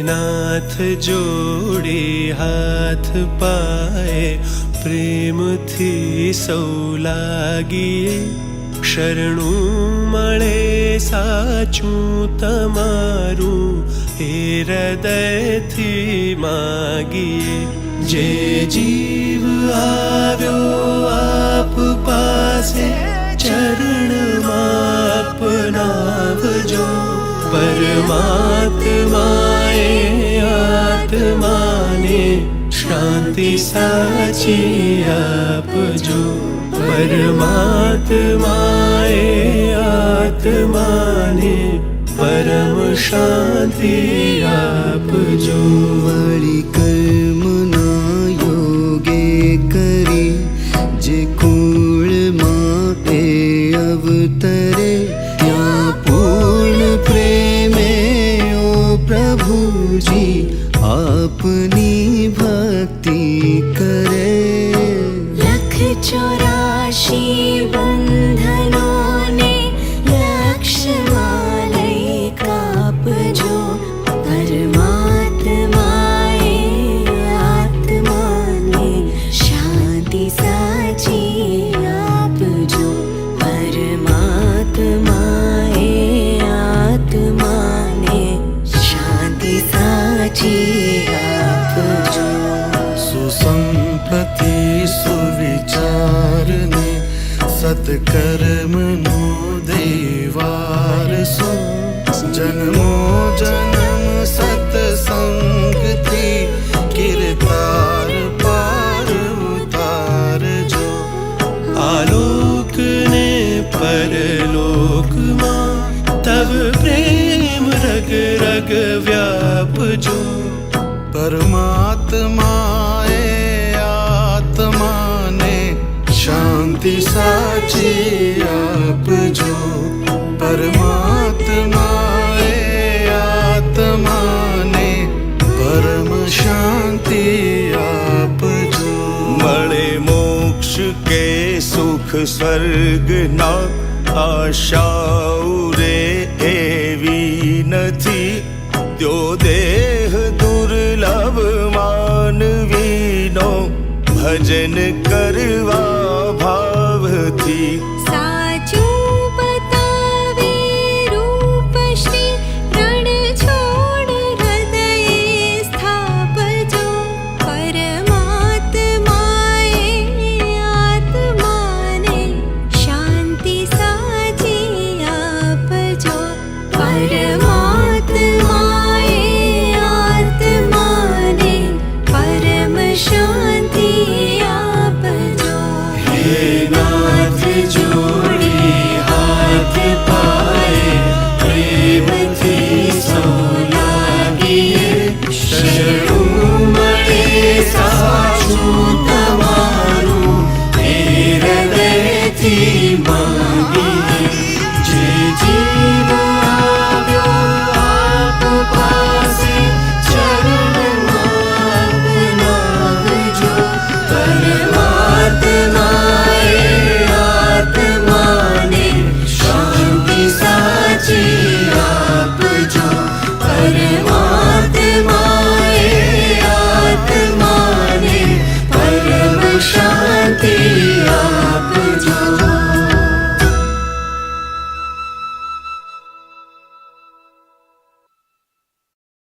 નાથ જોડે હાથ પાએ પ્રેમથી સૌ લાગીએ શરણું મળે સાચું તમારું એ હૃદયથી માગીએ જે જીવ આવ્યો આપ પાસે ચરણમાં અપનાવજો પરમાત્માએ આત્માને શાંતિ સાચી આપજો પરમાત્માએ આત્માને પરમ શાંતિ આપજો વળી કર્મના યોગે કરી જે કુળમાં એ અવતરે ત્યાં પૂર્ણ પ્રેમે ઓ પ્રભુજી આપની ભક્તિ કરે લખ 84 બંધનોને લક્ષમાં લઈ કાપજો પરમાત્માએ આત્માને શાંતિ સાચી આપજો પરમાત્માએ આત્માને શાંતિ સાચી આપજો સુસંપત્તિ સુવિચારને સત્કર્મનો દેવારસો જન્મો જન્મ સત્સંગથી કીર્તાર પાર ઉતારજો આલોકને પરલોકમાં તવ પ્રેમ રગ રગ વ્યાપજો પરમાત્માએ આત્માને શાંતિ સાચી આપજો પરમાત્માએ આત્માને પરમ શાંતિ આપજો મળે મોક્ષ કે સુખ સ્વર્ગના આશાઓ રે એવી નથી ત્યો દેહ દુર્લભ માનવીનો ભજન કરવા ભાવથી